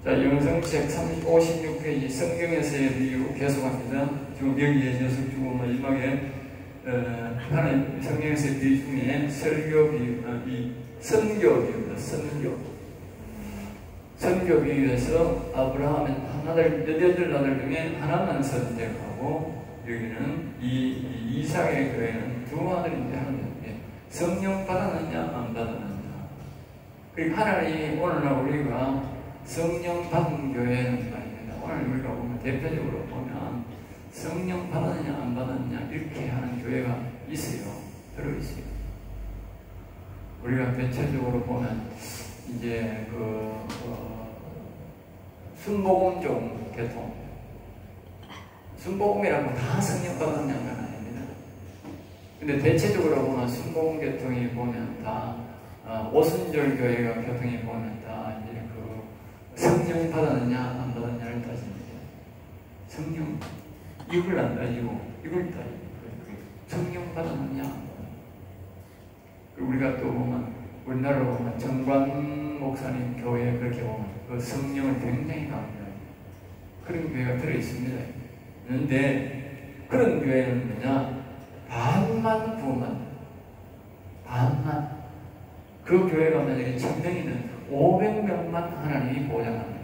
자, 영성책 56페이지 성경에서의 비유 계속합니다. 지금 여기에 녀석 주고 마지막에 하나님 성경에서의 비유 중에 설교 비유, 선교 비유입니다. 선교 비유에서 아브라함은 여덟 아들 중에 하나만 선택하고 여기는 이삭의 교회는 두 아들인데 하나님께 성령 받았느냐 안 받았느냐. 그리고 하나님이 오늘날 우리가 성령 받은 교회는 말입니다. 오늘 우리가 보면 대표적으로 보면 성령 받았느냐 안 받았느냐 이렇게 하는 교회가 있어요. 들어있어요. 우리가 대체적으로 보면 이제 순복음종 계통, 순복음이라고 다 성령 받았냐는 아닙니다. 근데 대체적으로 보면 순복음 계통이 보면 다 오순절 교회가 계통이 보면 다 이제 성령 받았느냐 안 받았느냐를 따집니다. 성령 이걸 안 따지고 이걸 따지고 성령 받았느냐 안 받았느냐. 우리가 또 보면 우리나라로 보면 정관 목사님 교회 그렇게 보면 그 성령을 굉장히 강조해요. 그런 교회가 들어있습니다. 그런데 그런 교회는 뭐냐, 반만 부만, 반만. 그 교회가 만약에 1000명이면 500명만 하나님이 보장합니다.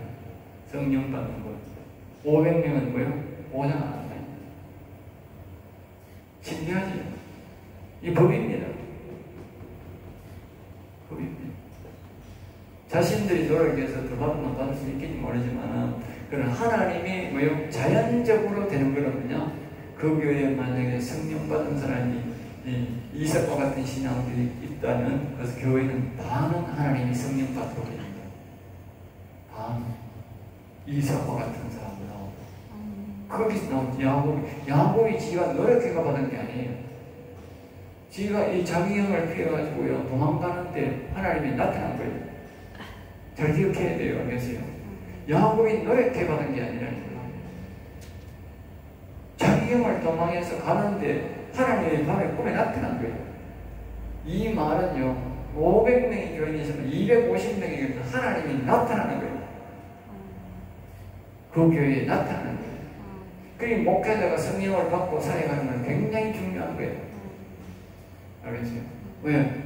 성령 받는 것. 500명은 뭐예요? 보장 안 합니다. 신기하지? 이 법입니다. 법입니다. 자신들이 노력해서 더 받으면 받을 수 있겠지 모르지만, 그러나 하나님이 뭐예요? 자연적으로 되는 거는 뭐냐? 그 교회에 만약에 성령 받은 사람이 이삭과 같은 신앙들이 있다면 그래서 교회는 반은 하나님이 성령 받도록 됩니다. 반 이삭과 같은 사람도 나오고 거기서 나온 야곱이 지가 노력해가 받은 게 아니에요. 지가 이 자기 형을 피해가지고요 도망가는데 하나님이 나타난 거예요. 잘 기억해야 돼요. 알겠어요? 야곱이 노력해 받은 게 아니라는 거예요. 자기 형을 도망해서 가는데 하나님의 밤에 꿈에 나타난 거예요. 이 말은요, 500명이 교인이 있으면 250명이 하나님이 나타나는 거예요. 그 교회에 나타나는 거예요. 그리고 목회자가 성령을 받고 사역하는 건 굉장히 중요한 거예요. 알겠어요? 왜?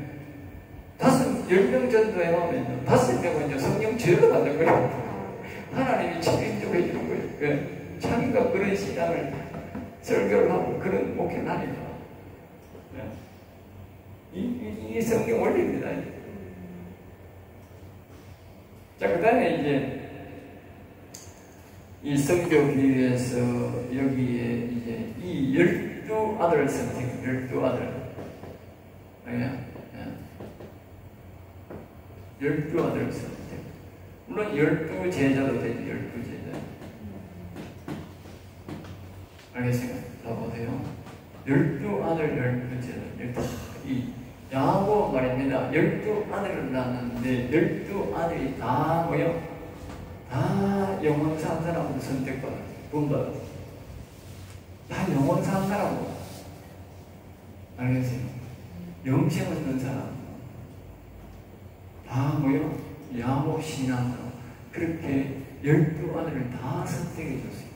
10명 전도에 오면 5명은 이제 성령 제로 받는 거예요. 하나님이 책임지고 해주는 거예요. 왜? 자기가 그런 신앙을 설교를 하고 그런 목회를 하니까. 이 성경 원리입니다. 자, 그 다음에 이제 이 성교 비유에서 여기에 이제 이 12아들 선택, 12아들. 예? 12아들 선택. 물론 12제자도 되죠, 12제자. 알겠어요? 자, 보세요. 12아들, 12제자. 이 야곱 말입니다. 12아들을 낳았는데 12아들이 다 뭐요? 다 영원 산 사람으로 선택받아, 분받아. 다 영원 산 사람으로. 알겠어요? 영생 없는 사람. 다 뭐요? 야곱 신앙으로. 그렇게 12아들을 다 선택해 줬어요.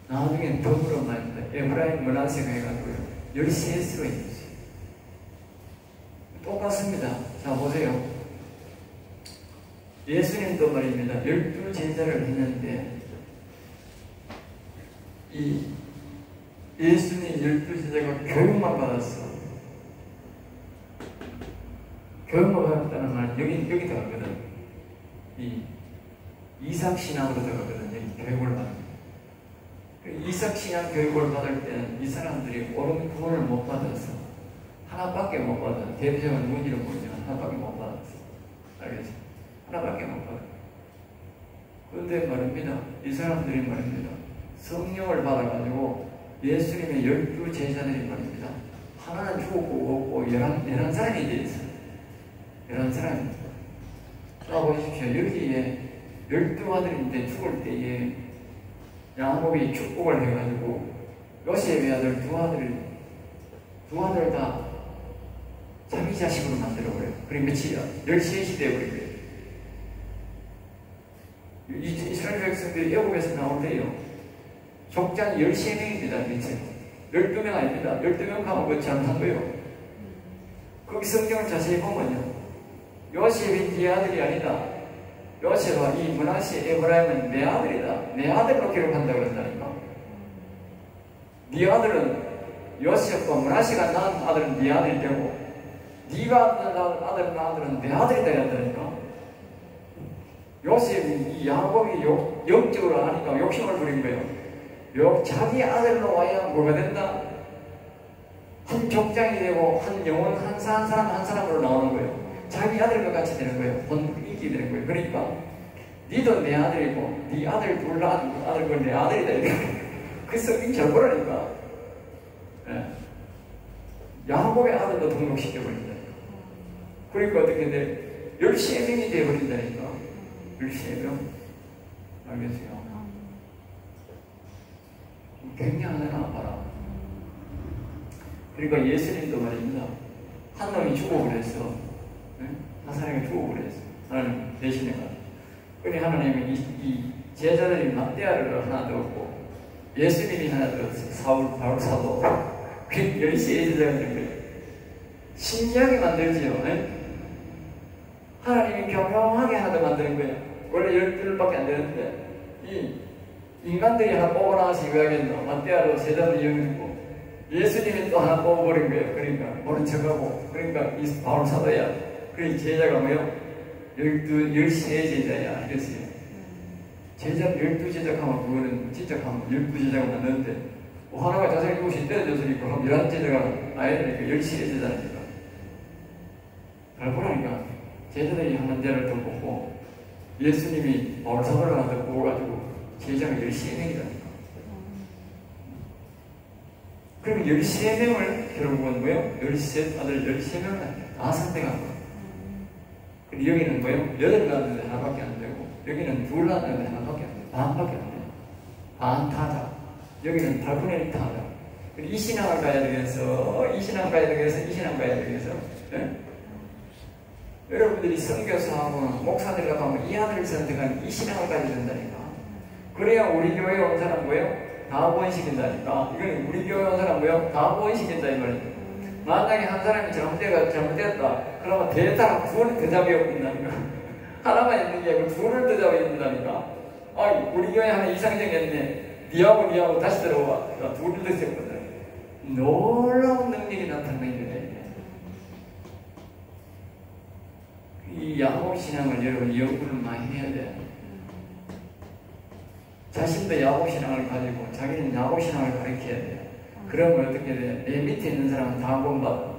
나중에 더불어 말입니다. 에브라임 문화세가 해가지고요. 13수가 있었어요. 똑같습니다. 자, 보세요. 예수님도 말입니다. 12제자를 했는데, 이 예수님 12제자가 교육만 받았어. 교육만 받았다는 말은 여기 들어가거든. 이 이삭신앙으로 들어가거든. 여기 교육을 받는. 이삭신앙 교육을 받을 때는 이 사람들이 옳은 구원을 못 받았어. 하나밖에 못 받았어. 대표적인 누군지를 모르지만 하나밖에 못 받았어. 알겠지? 하나밖에 못 받았어. 그런데 말입니다. 이 사람들이 말입니다. 성령을 받아가지고 예수님의 12제자들이 말입니다. 하나는 죽었고 없고 11사람이 되어 있어요. 11사람이. 자, 보십시오. 여기에 12아들인데 죽을 때에 야곱이 축복을 해가지고 요셉의 아들 두 아들 다 자기 자식으로 만들어버려요. 그리고 며칠이야? 13이 되어버린 거예요. 이스라엘 백성들이 애굽에서 나올 때요. 족장 13명입니다. 밑에. 12명 아닙니다. 12명 가면 그 잘못한 거예요. 거기 성경을 자세히 보면요. 요셉이 네 아들이 아니다. 요셉아, 이 므낫세 에브라임은 내 아들이다. 내 아들로 기록한다 그런다니까. 네 아들은 요셉과 므낫세가 낳은 아들은 네 아들이 되고 네가 낳은 아들은 내 아들이 되야 된다니까. 요셉이 이 야곱이 영적으로 하니까 욕심을 부린 거예요. 자기 아들로 와야 뭐가 된다? 한 족장이 되고 한 영혼 한 사람 한 사람으로 나오는 거예요. 자기 아들과 같이 되는 거예요. 본인이 되는 거예요. 그러니까 니도 내 아들이고 네 아들 둘 아들고 내 아들이다. 그 성경 잘 보라니까. 예. 야곱의 아들도 등록시켜버린다니까. 그러니까 어떻게 돼? 13명이 되어버린다니까. 13명. 알겠어요? 굉장하잖아, 봐라. 그러니까 예수님도 말입니다. 한 놈이 죽어버렸어. 한 사람이 죽어버렸어. 하나님 대신에 가서. 그래 하나님이 이 제자들이 막대하를 하나 더 없고 예수님이 하나 더 없어. 바울 사도. 그 10시에 제자가 있는 거예요. 신기하게 만들지요. 하나님이 교묘하게 하나 더 만드는 거예요. 원래 12밖에 안 되는데 이 인간들이 하나 뽑아나가서 이거 하겠노. 막대하로 제자들 영이고 예수님이 또 하나 뽑아버린 거예요. 그러니까 모른 척하고. 그러니까 이 바울 사도야. 그 제자가 뭐요? 13 제자야. 알겠어요? 제자 12제자 하면 그거는 진짜 하면 12제자가 맞는데 하나가 자세히 조금씩 때려져서 있고 그럼 11제자가 아예 13 제자니까. 잘 보라니까. 제자들이 하는 데를 더 보고 예수님이 바울 사도를 하나 더 뽑아가지고 제자가 13명이라니까. 그러면 13명을 결국은 뭐예요? 아들 13명을 다 선택한 거예요. 그리고 여기는 뭐예요? 8 낳았는데 하나밖에 안 되고 여기는 2 낳았는데 하나밖에 안 돼요. 반밖에 안 돼요. 반 타자. 여기는 8분의 1 타자. 그리고 이 신앙을 가야 되겠어. 이 신앙 가야 되겠어. 이 신앙 가야 되겠어. 네? 여러분들이 선교사하고 목사들과 가면 이 아들을 선택하는 이 신앙을 가야 된다니까. 그래야 우리 교회에 온 사람 뭐예요? 다 구원시킨다니까. 이건 우리 교회 온 사람 뭐예요? 다 구원시킨다 이 말이에요. 만약에 한 사람이 잘못됐다. 그러면 대다가 둘을 더 잡아버린다니까. 하나만 있는 게 아니고 둘을 더 잡아버린다니까. 우리 교회 하나 이상 생겼네. 니하고 다시 들어와. 둘을 더 잡거든. 놀라운 능력이 나타나는 거예요. 이 야곱 신앙을 여러분 연구를 많이 해야 돼요. 자신도 야곱 신앙을 가지고 자기는 야곱 신앙을 가르쳐야 돼요. 그러면 어떻게 돼? 내 밑에 있는 사람은 다 구원받아.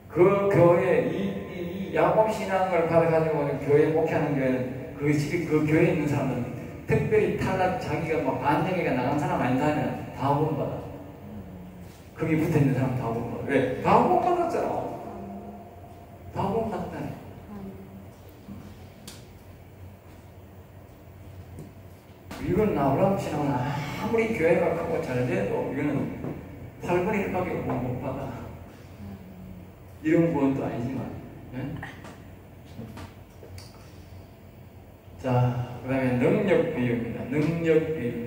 그 교회, 이 야곱 신앙을 가지고 교회 목회하는 교회는 그 교회에 있는 사람은 특별히 탈락, 자기가 막 반정이가 나간 사람 아니다면 다 구원받아. 거기 붙어 있는 사람 다 구원받아. 왜? 다 구원받았잖아. 다 구원받았다네. 이건 아브라함 신앙은 아무리 교회가 크고 잘 돼도 이거는 8분의 1밖에 못 받아. 이런 구원도 아니지만. 네? 자, 그 다음에 능력 비유입니다. 능력 비유.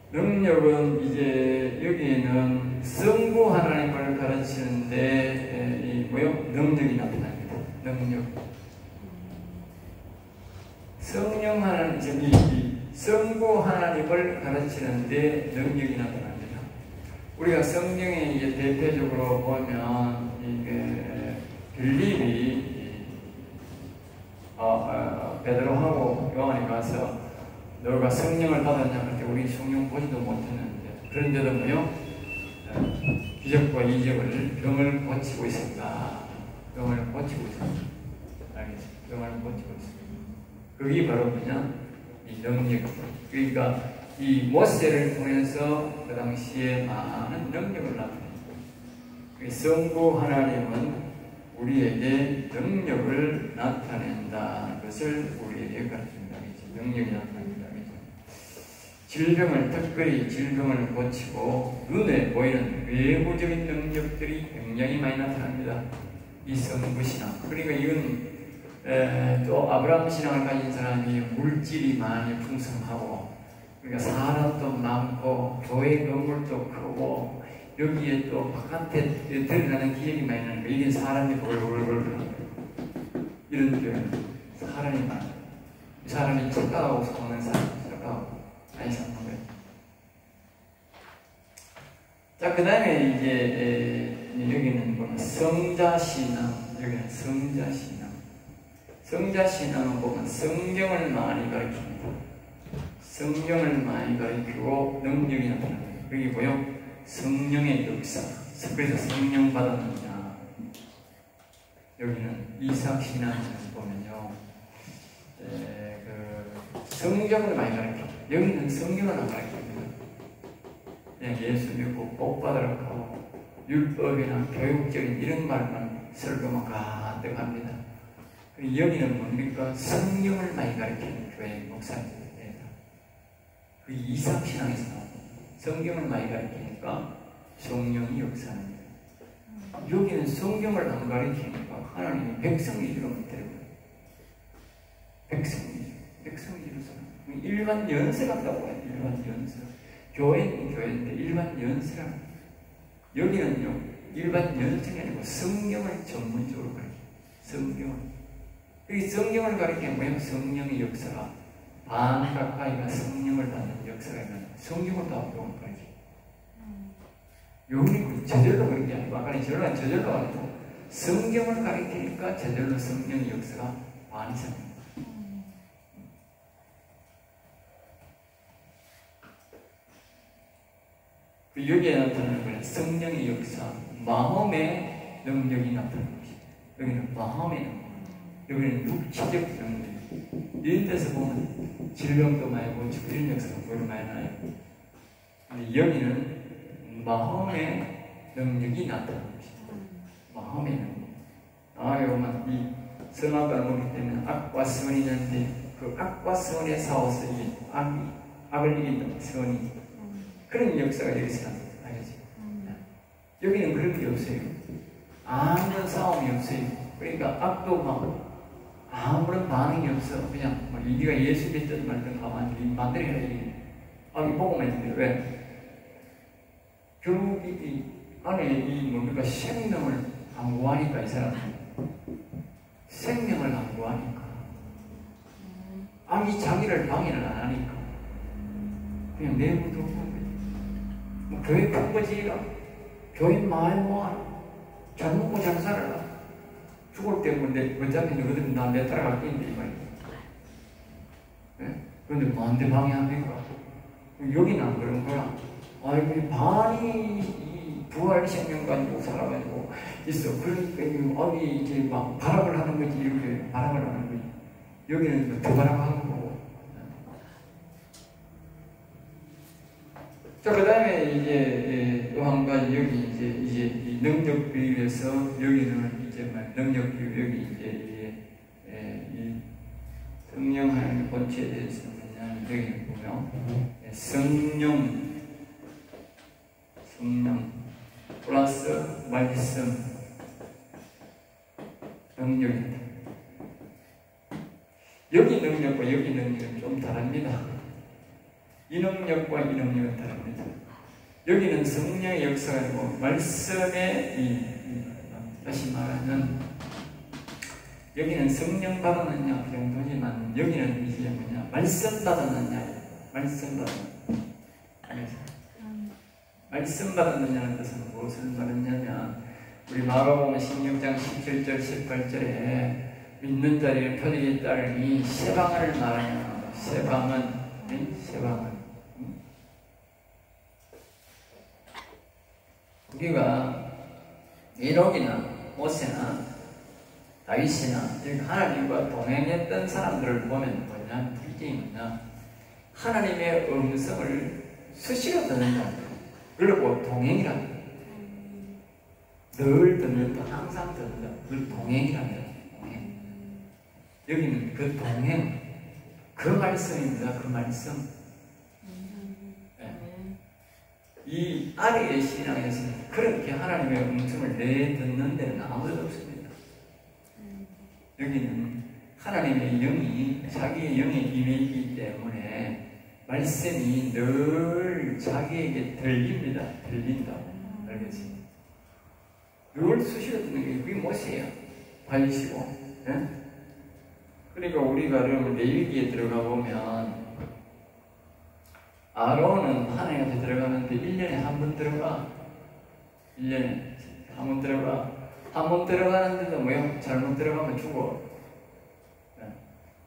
능력은 이제 여기에는 성부 하나님을 가르치는데 이 뭐요? 능력이 나타납니다. 능력. 성령 하나님, 이 성부 하나님을 가르치는데 능력이 나타납니다. 우리가 성경에 이제 대표적으로 보면 이게 빌립이 베드로하고 요한이 가서 너가 성령을 받았냐 할 때 우리 성령 보지도 못했는데 그런데도 뭐요? 기적과 이적을 병을 고치고 있습니다. 병을 고치고 있습니다. 알겠습니다. 병을 고치고 있습니다. 그게 바로 뭐냐? 이 능력. 그러니까 이 모세를 통해서 그 당시에 많은 능력을 나타냅니다. 성부 하나님은 우리에게 능력을 나타낸다는 것을 우리에게 가르칩니다. 능력이 나타납니다. 질병을 특별히 질병을 고치고 눈에 보이는 외부적인 능력들이 굉장히 많이 나타납니다. 이 성부신앙. 그러니까 이건 또 아브라함 신앙을 가진 사람이 물질이 많이 풍성하고 그러니까 사람도 많고 교회 건물도 크고 여기에 또 바깥에 드러나는 기억이 많이 나는 거예요. 이게 사람이 벌벌벌 이런 교회는 사람이 많아요. 이 사람이 착각하고 사는 사람 착각하고 많이 사는 거예요. 자, 그 다음에 이제 여기는 보면 성자신앙. 여기는 성자신앙. 성자신앙은 보면 성경을 많이 가르칩니다. 성경을 많이 가르치고 능력이 나타납니다. 여기 뭐요? 성령의 역사. 그래서 성령 받았느냐. 여기는 이삭신앙을 보면요. 성경을 많이 가르칩니다. 여기는 성경을 안 가르칩니다. 그냥 예수 믿고 복 받으라고 하고 율법이나 교육적인 이런 말만 설교만 가득 합니다. 여기는 뭡니까? 성경을 많이 가르치는 교회 목사입니다. 그 이삭신앙에서 성경을 많이 가르치니까 성령이 역사합니다. 여기는 성경을 안 가르치니까 하나님이 백성 위주로 못해요. 백성 위주로 사람. 일반 연세 같다고 해요. 일반 연세. 교회는 교회인데 일반 연세라고. 여기는요 일반 연세가 아니고 성경을 전문적으로 가르쳐요. 성경을. 이 성경을 가르치면 뭐예요? 성령의 역사가 반 가까이가 성령을 받는 역사가 있는 성경을 다 배우는 거지. 여기 저절로 그런 게 아니고 아까는 저절로 아니고 성경을 가르치니까 저절로 성령의 역사가 반 이상입니다. 여기에 나타나는 거는 성령의 역사, 마음의 능력이 나타나는 것입니다. 여기는 마음의 능력, 여기는 육체적 능력. 이런 데서 보면 질병도 많이 고치고 이런 역사가 보이고 많이 나요. 근데 여기는 마음의 능력이 나타나는 것입니다. 마음의 능력. 여기 보면 이 선악과를 먹기 때문에 악과 선이 있는데 그 악과 선의 싸워서 이 악을 이긴다, 선이. 그런 역사가 여기서 나타나죠. 여기는 그런 게 없어요. 아무런 싸움이 없어요. 그러니까 악도 막 아무런 반응이 없어. 그냥 네가 예수 믿든 말든 가만히 만들어야지. 악이 보고만 있는데 왜? 결국 이 안에 이 뭡니까 생명을 안 구하니까 이 사람은 생명을 안 구하니까 악이 자기를 방해를 안 하니까 그냥 내버려 뭐 교회 큰 거지. 교회 많이 모아. 잘 먹고 잘 살아라. 죽을 때 뭔데 어차피 너희들은 내 따라갈 게인데 이 말이야. 그런데 뭔데 방해합니까? 여기는 안 그런 거야. 아이고 반이 이 부활 생명 가지고 살아가지고 있어. 그러니까 악이 이제 막 발악을 하는 거지. 이렇게 발악을 하는 거지. 여기는 더 발악하는 거고. 자, 그 다음에 이제 또 한 가지 여기 이제 이 능력 비유에서 여기는 이제 능력 비유 여기 이제 이 성령 하나님의 본체에 대해서 뭐냐면 여기 보면 성령 플러스 말씀 능력입니다. 여기 능력과 여기 능력은 좀 다릅니다. 이 능력과 이 능력은 다릅니다. 여기는 성령의 역사가 아니고 말씀의 다시 말하면 여기는 성령 받았느냐 그 정도지만 여기는 이제 뭐냐 말씀 받았느냐 말씀 받았느냐는 뜻은 무엇을 말했냐면 우리 마가복음 16장 17절 18절에 믿는 자리에 표적이 따르니 세방을 말하냐. 세방은 우리가 에녹이나 모세나 다윗이나 하나님과 동행했던 사람들을 보면 뭐냐 특징이 뭐냐 하나님의 음성을 수시로 듣는다. 그리고 동행이란다. 늘 듣는다. 항상 듣는다. 늘 동행이란다. 동행. 여기는 그 동행 그 말씀입니다. 그 말씀 이 아래의 신앙에서는 그렇게 하나님의 음성을 내듣는 데는 아무도 없습니다. 여기는 하나님의 영이 자기의 영에 임해있기 때문에 말씀이 늘 자기에게 들립니다. 들린다. 알겠습니다. 늘 수시로 듣는 게 그게 무엇이에요? 관리시고. 예? 그러니까 우리가 여러분 레위기에 들어가 보면 아론은 하나님한테 들어가는데 1년에 한 번 들어가. 1년에 한 번 들어가. 한 번 들어가는데도 뭐야? 잘못 들어가면 죽어.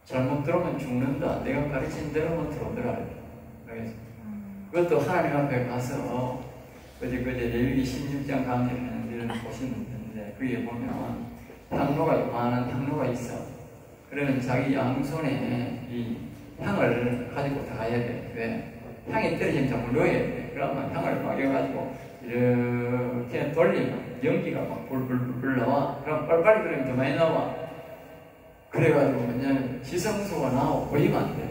잘못 들어오면 죽는다. 내가 가르친 대로만 들어오더라. 알겠습니다. 그것도 하나님 앞에 가서 그제 레위기 16장 강의를 하는 데를 보시면 되는데 거기에 보면 향로가 많은 향로가 있어. 그러면 자기 양손에 이 향을 가지고 다 가야 돼. 왜? 향이 떨어지면 자꾸 넣어야 돼. 그러면 향을 막여가지고 이렇게 돌리면 연기가 막 불불불 나와. 그럼 빨리빨리 그러면 더 많이 나와. 그래가지고 뭐냐면 지성소가 나오고 보이면 안 돼.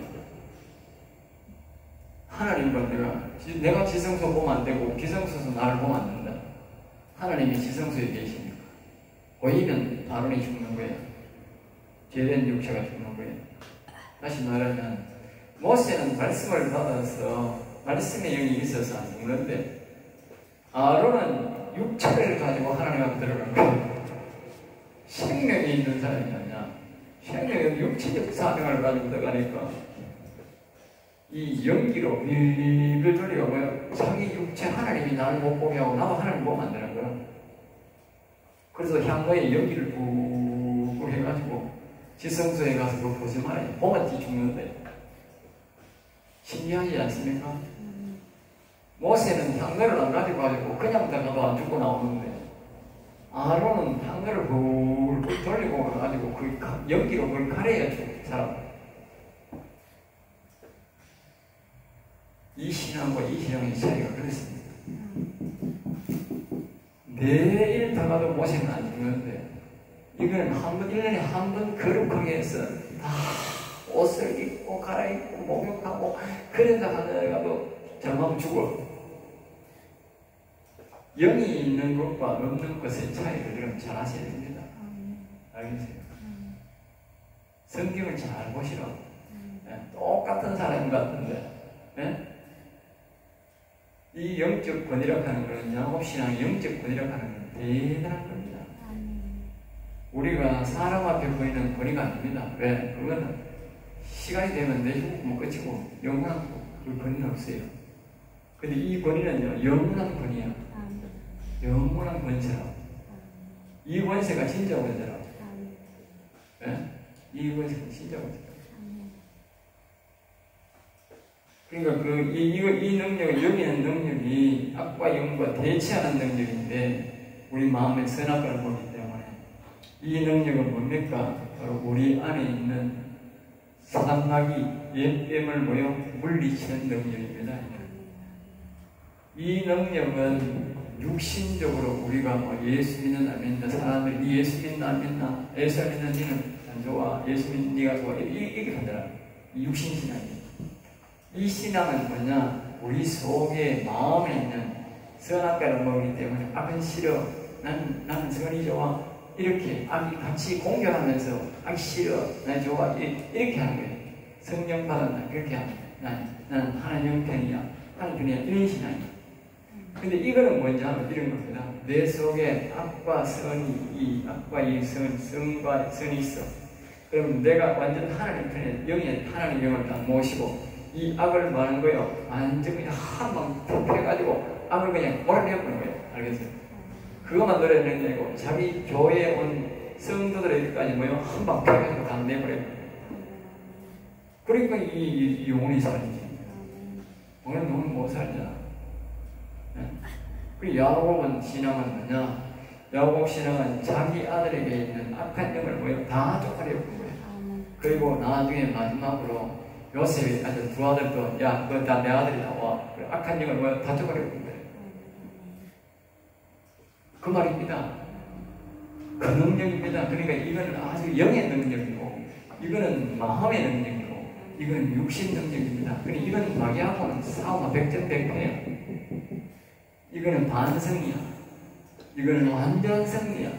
하나님과 내가 지성소 보면 안 되고 기성소에서 나를 보면 안 된다. 하나님이 지성소에 계시니까 보이면 아론이 죽는 거예요. 죄된 육체가 죽는 거예요. 다시 말하면 모세는 말씀을 받아서 말씀의 영이 있어서 안 죽는데 아론은 육체를 가지고 하나님 앞에 들어간 거예요. 생명이 있는 사람이 아니야. 생명은 육체적 사명을 가지고 들어가니까 이 연기로 빌빌 돌리가 뭐야? 자기 육체 하나님이 나를 못 보게 하고 나도 하나님 보면 안 되는 거야. 그래서 향로에 연기를 푹 해가지고 지성소에 가서 그거 보지 말아요. 보면 죽는데. 신기하지 않습니까? 모세는 향로를 안 가지고 그냥 가도 안 죽고 나오는데 아론은 향로를 훌훌 돌리고 가지고 그 연기로 그걸 가려야 죽는 사람. 이 신앙과 이 신앙의 차이가 그렇습니다. 매일 다가도 모세는 안 죽는데 이거는 한 번, 1년에 한 번 거룩하게 해서 다 옷을 입고 갈아입고 목욕하고 그러다 가다가도 잘못하면 죽어. 영이 있는 것과 없는 것의 차이를 여러분 잘 아셔야 됩니다. 알겠어요? 성경을 잘 보시라고. 똑같은 사람 같은데 이 영적 권위라고 하는 것은 야곱신앙의 영적 권위라고 하는 것은 대단한 겁니다. 우리가 사람 앞에 보이는 권위가 아닙니다. 왜? 그거는 시간이 되면 내 죽으면 끝이고 영원한 그 권위는 없어요. 근데 이 권위는요 영원한 권위야. 영원한 권세라고. 이 권세가 진짜 권세라고. 이 권세가 진짜 권세라고. 그러니까 이 능력은 여기 있는 능력이 악과 영과 대치하는 능력인데 우리 마음의 선악과를 보기 때문에 이 능력은 뭡니까? 바로 우리 안에 있는 사단마귀 옛뱀을 모여 물리치는 능력입니다. 이 능력은 육신적으로 우리가 뭐 예수 믿는 안 믿는 사람들이 예수 믿는 안 믿나 예수 안 믿는 니는 안 좋아 예수 믿는 니가 좋아 이렇게 한다라. 이 육신신앙이에요. 이 신앙은 뭐냐? 우리 속에 마음에 있는 선악과를 먹기 때문에 악은 싫어. 나는 선이 좋아. 이렇게 악이 같이 공격하면서 악이 싫어. 난 좋아. 이렇게 하는 거예요. 성령 받았나? 그렇게 하는 거예요. 나는 하나님 편이야. 하나님 편이야. 이런 신앙이에요. 근데 이거는 뭔지 하면 이런 겁니다. 내 속에 악과 선이, 악과 선과 선이 있어. 그럼 내가 완전 하나님 편에, 영에 하나님 영을 다 모시고, 이 악을 많은 거예요. 완전 그냥 한방 툭해가지고 악을 그냥 몰아내버리는 거예요. 알겠어요? 그것만 노래내는 게 아니고 자기 교회에 온 성도들에게까지 뭐예요? 한방 패가지고 다 내버려요. 그러니까 이 영혼이 살이지. 오늘 너무 못 살잖아. 그 야곱 신앙은 뭐냐? 야곱 신앙은 자기 아들에게 있는 악한 영을 뭐예요? 다 쫓아내버린 거예요. 그리고 나중에 마지막으로 요셉이 아들 두 아들도 야 그건 다 내 아들이다 와 악한 영을 뭐 다 쫓아내버린 거예요. 그 말입니다. 그 능력입니다. 그러니까 이거는 아주 영의 능력이고 이거는 마음의 능력이고 이거는 육신 능력입니다. 그러니까 이건 마귀하고는 싸움은 백전백패예요. 이거는 반성이야. 이거는 완전 승리야.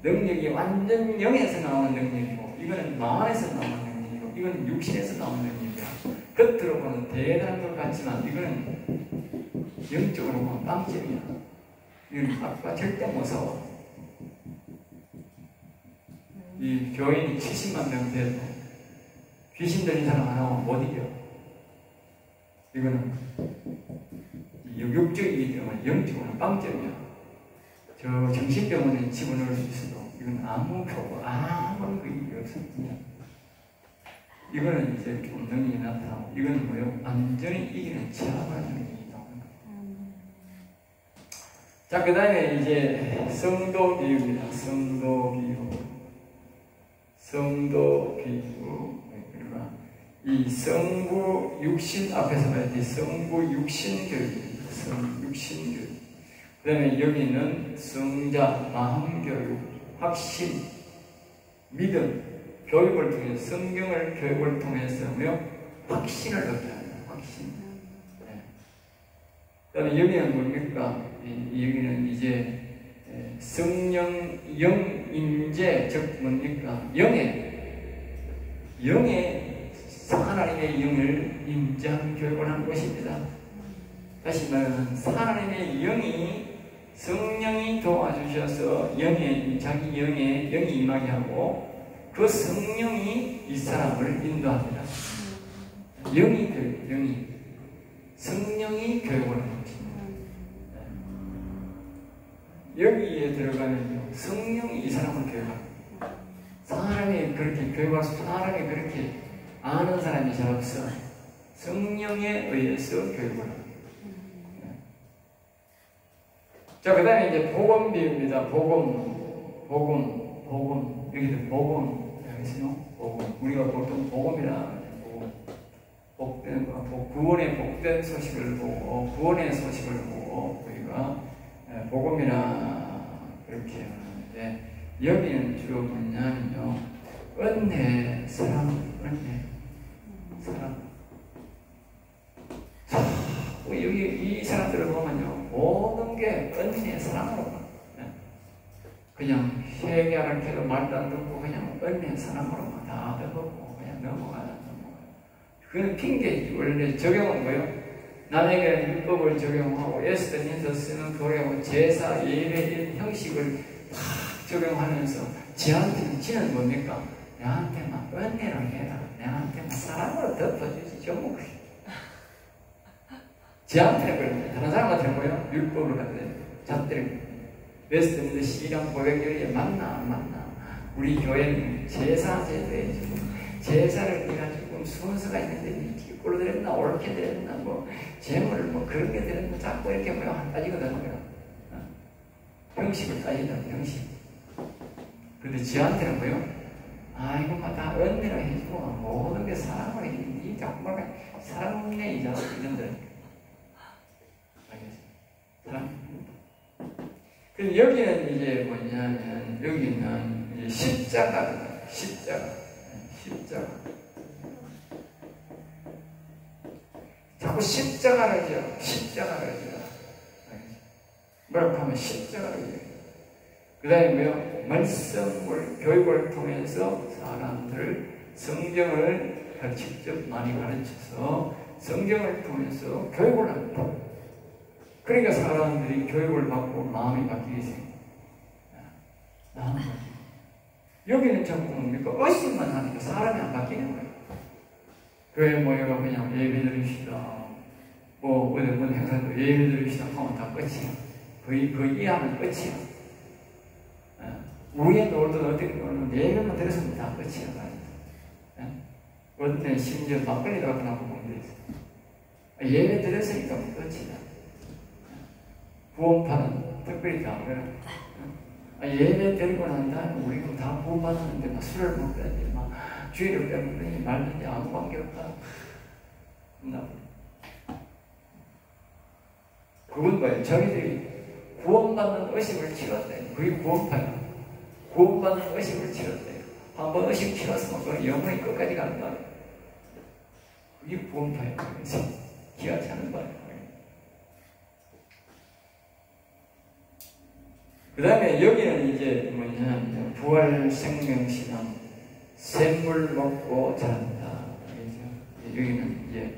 능력이 완전 영에서 나오는 능력이고, 이거는 마음 안에서 나오는 능력이고, 이거는 육신에서 나오는 능력이야. 겉으로 보는 대단한 것 같지만, 이거는 영적으로 보면 빵점이야. 이건 아까 절대 무서워. 이 교인이 70만 명 돼도 귀신 들린 사람 하나만 못 이겨. 이거는 육적이기 때문에 영적으로는 빵점이야. 저 정신병원에 집어넣을 수 있어도 이건 아무 표고 아무런 의미가 없습니다. 이거는 이제 좀 능력이 나타나고, 이건 뭐예요? 완전히 이기는 체험을 능력이 나오는 거예요. 자, 그 다음에 이제 성도 비유입니다. 성도 비유. 성도 비유. 그러니까 이 성부 육신 앞에서 말했지, 성부 육신 교육입니다. 육신 교육. 그 다음에 여기는 성자, 마음교육, 확신, 믿음, 교육을 통해서, 성경을 교육을 통해서 확신을 얻게 합니다. 확신. 네. 그 다음에 여기는 뭡니까? 여기는 이제 성령, 영인재, 즉 뭡니까? 영의 하나님의 영을 인자하는 교육을 하는 것입니다. 다시 말하면 하나님의 영이, 성령이 도와주셔서 자기 영에 영이 임하게 하고, 그 성령이 이 사람을 인도합니다. 영이 성령이 교육을 하는 것입니다. 여기에 들어가면 성령이 이 사람을 교육합니다. 사람이 그렇게 교육할 수, 사람이 그렇게 아는 사람이 잘 없어. 성령에 의해서 교육을 합니다. 자, 그 다음에 이제 복음 비유입니다. 복음. 여기도 복음. 복음. 우리가 보통 복음이라, 복된 거, 구원의 복된 소식을 보고, 구원의 소식을 보고, 우리가 복음이라 그렇게 하는데, 여기는 주로 뭐냐면요, 은혜, 사랑, 은혜, 사랑. 여기 이 사람들을 보면요, 모든 게 은혜의 사랑으로만, 그냥 회개하는 게도 말도 안 듣고 그냥 은혜의 사랑으로만 다 되고 그냥 넘어가요. 그건 핑계이지. 원래 적용은 뭐예요? 남에게 율법을 적용하고 에스더님서 쓰는 거래하고 제사, 예배 형식을 다 적용하면서 지는 뭡니까? 내한테만 은혜로 해라. 내한테만 사랑으로 덮어주지. 전부 제한테 그런데 다른 사람한테 뭐예요? 율법을 하는데 잡들이 웨스트민드 시랑 고백교회에 만나 우리 교회는 제사 제도에 제사를 해가지고 순서가 있는데 기꼴로 드렸나 옳게 드렸나 뭐 재물을 뭐 그런 게 드렸나 자꾸 이렇게 뭐요 따지거든요. 형식을 따진다. 형식. 근데 지한테는 뭐요? 이것만 다 은혜로 해주고 모든 게 사랑으로 해주니 정말 사랑의 이자 이런들. 그럼 여기는 이제 뭐냐면, 여기는 이제 십자가입니다. 십자가. 자꾸 십자가를 해요. 뭐라고 하면 십자가를 해요. 그 다음에 뭐요? 말씀을, 교육을 통해서 사람들, 성경을 직접 많이 가르쳐서 성경을 통해서 교육을 합니다. 그러니까 사람들이 교육을 받고 마음이 바뀌게 생겨요. 여기는 자꾸 뭡니까? 의심만 하니까 사람이 안 바뀌는 거예요. 교회 모여가 그냥 예배 드립시다. 뭐, 어디 행사도 예배 드립시다 하면 다 끝이야. 거의 이해하면 끝이야. 우리에 놀던 어떻게 놀면 예배만 들었으면 다 끝이야. 어떤 데 심지어 막걸리도 갖다 놓고 보는 데 있어. 예배 들었으니까 끝이다. 구원파는 특별히 다 그래요. 예배 드리고 난 다음에 우리는 다 구원받았는데 막 술을 먹든지 막 주의를 빼먹든지 말든지 아무 관계없다. 그건 뭐예요? 저희들이 구원받는 의식을 치렀대. 그게 구원파야. 구원받는 의식을 치렀대. 한번 의식 치렀으면 그 영혼이 끝까지 간다. 그게 구원파야. 기하지 않는 거예요. 그 다음에 여기는 이제 뭐냐면 부활 생명신앙, 샘물 먹고 자란다. 여기는 이제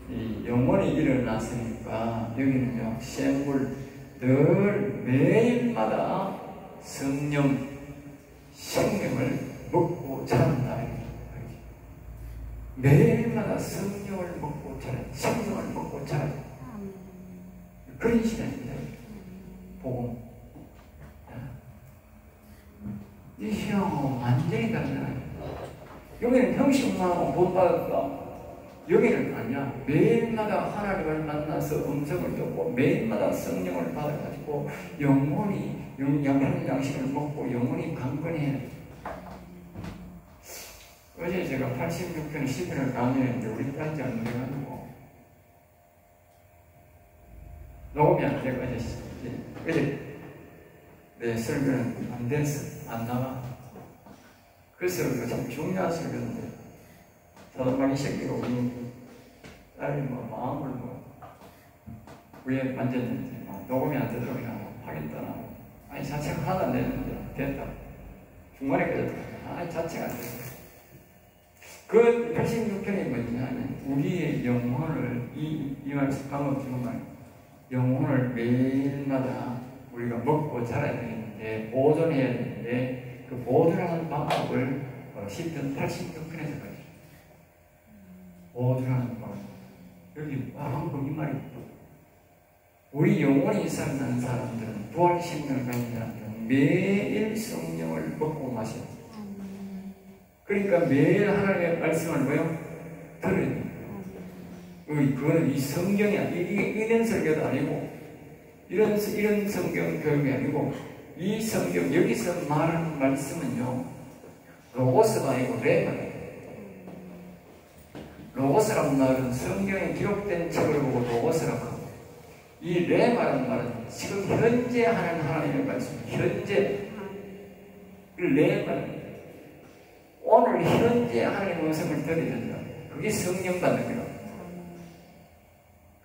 이 영혼이 일어났으니까 여기는요 샘물 늘 매일마다 성령 생명을 먹고 자란다. 매일마다 성령을 먹고 자라, 생명을 먹고 자라. 그런 시간입니다. 복음. 이 신앙은 완전히 다르잖아요. 여기는 형식만 본받았다. 여기는 아니야. 매일마다 하나님을 만나서 음성을 듣고 매일마다 성령을 받아가지고 영혼이 양식을 양식을 먹고 영혼이 강건해야 돼. 어제 제가 86편 11을 강의했는데 우리 딸이 안 돼가지고 녹음이 안 되고 어제 내 설교는 안 됐어. 안 나와. 그 설교가 참 중요한 설교인데 사도막이 새끼가 우리 딸이 마음을 위에 만졌는지 녹음이 안 되도록 그냥 하겠다. 아니 자체가 하나도 안 되는데 됐다. 중간에 깨졌다. 자체가 안 됐어. 그 86편이 뭐냐면 우리의 영혼을 이 말씀 방금 지금 말 영혼을 매일마다 우리가 먹고 자라야 되는데 보존해야 되는데 그 보존하는 방법을 시편 86편에서 가르쳐. 보존하는 방법. 여기 방금 이 말이 우리 영혼이 살아나는 사람들은 부활신명을 가진 사람들은 매일 성령을 먹고 마셔요. 그러니까 매일 하나님의 말씀을 뭐요? 들어야 돼요. 그거는 이 성경이야. 이게 이런 설교도 아니고 이런 성경 교육이 아니고 이 성경 여기서 말하는 말씀은요 로고스가 아니고 레마예요. 로고스라는 말은 성경에 기록된 책을 보고 로고스라고 하고 이 레마라는 말은 지금 현재 하는 하나님의 말씀 현재 그 레마는 오늘 현재 하나님의 음성을 들어야 된다. 그게 성령 받는 거예요.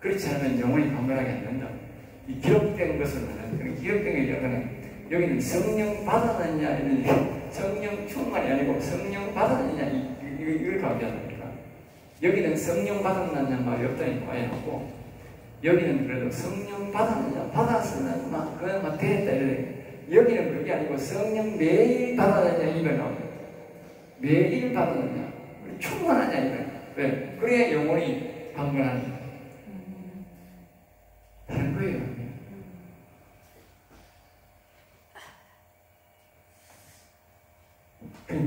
그렇지 않으면 영혼이 강건하게 안 된다. 이 기록된 것을 하는 기록된 게 여기는 성령 받았느냐 성령 충만이 아니고 성령 받았느냐 이걸 가져야 여기는 성령 받았느냐 말이 없다니까 아예 하고 여기는 그래도 성령 받았느냐 받았으면 그만 됐다 이래. 여기는 그게 아니고 성령 매일 받았느냐 이걸 나오죠. 매일 받았느냐 충만하냐 이거야. 왜? 그래야 영혼이 강건하니까 다른 거예요.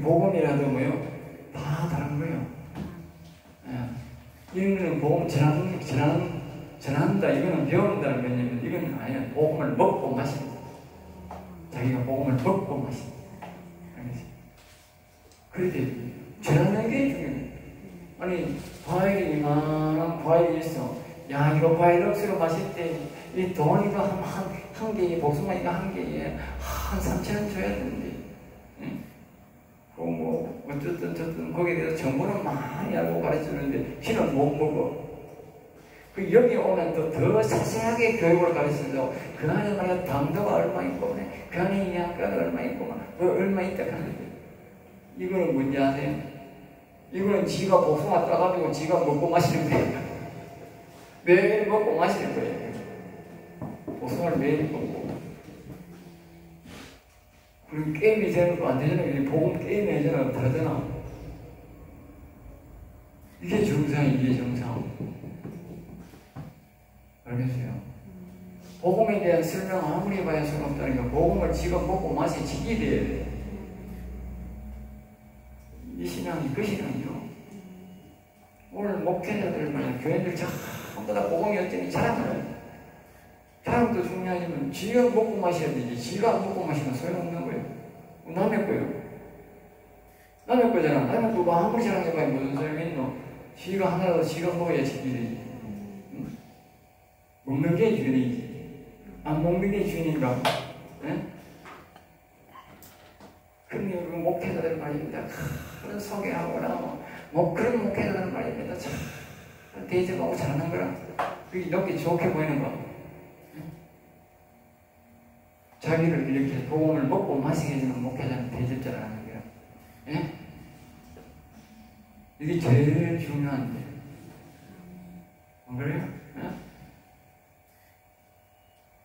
복음이라도 뭐요? 다 다른 거예요. 이런 거는 복음 전한다 이거는 배운다는 거냐면 이건 아니야. 복음을 먹고 마신다. 자기가 복음을 먹고 마신다. 그렇게 전하는 게 중요해. 아니 과일이 이만한 과일이 있어. 야 이거 과일 억수로 마실 때 이 돈이가 한 개에 복숭아 이거 한 개에 한 3,000원 줘야 되는데 응? 뭐 어쨌든 거기에 대해서 정보는 많이 알고 가르쳐주는데 실은 못 먹어. 그 여기 오면 또 더 자세하게 교육을 가르쳐서 그 안에 말이야 당도가 얼마 있고 그 안에 양가가 얼마 있고 얼마 있다 하는데 이거는 뭔지 아세요? 이거는 지가 복숭아 따가지고 지가 먹고 마시는 거예요. 매일 먹고 마시는 거예요. 복숭아를 매일 먹고. 그리고 게임이 되는 거 안 되잖아요. 복음 게임이 되잖아. 다르잖아. 이게 정상, 이게 정상. 알겠어요? 복음에 대한 설명 아무리 봐야 소용없다니까 복음을 지가 먹고 맛이 지게 돼야 돼. 이 신앙이 그 신앙이요. 오늘 목회자들 말이야 교회들 전부 다 복음이 어쩌니 자랑을 자랑도 중요하지만 지가 먹고 마셔야 되지. 지가 안 먹고 마시면 소용없는 거예요. 남의 거예요. 남의 거잖아. 남의 거고 아무리 자랑해봐야 무슨 소용이 있노. 지가 하나라도 지가 먹어야 지기지. 응? 먹는 게 주인이지. 안 먹는 게 주인인가? 응? 그럼 그 목회자들 말입니다. 그런 소개하거나 뭐 그런 목회자들 말입니다. 참 대접하고 잘하는 거라 그게 높게 좋게 보이는 거. 자기를 이렇게 복음을 먹고 마시게 해주는 목회자는 대접자라는 거예요. 예? 이게 제일 중요한데. 안 그래요? 예?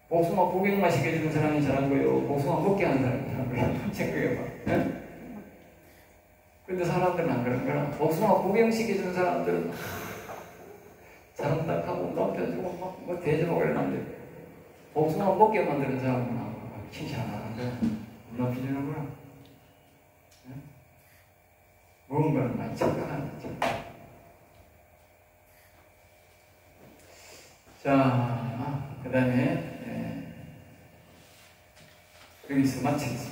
복숭아 구경 마시게 해주는 사람이 잘한 거예요? 복숭아 먹게 하는 사람이 잘한 거예요? 생각해봐. 예? 근데 사람들은 안 그런 거야. 복숭아 구경시켜주는 사람들은 사람 딱 하고 넘겨주고 뭐 대접하고 이러는데 복숭아 먹게 만드는 사람은 칭찬 안 하는데 넘겨주는 거야. 네? 무언가를 많이 착각하는 거죠. 자, 그 다음에 여기서 마치겠습니다.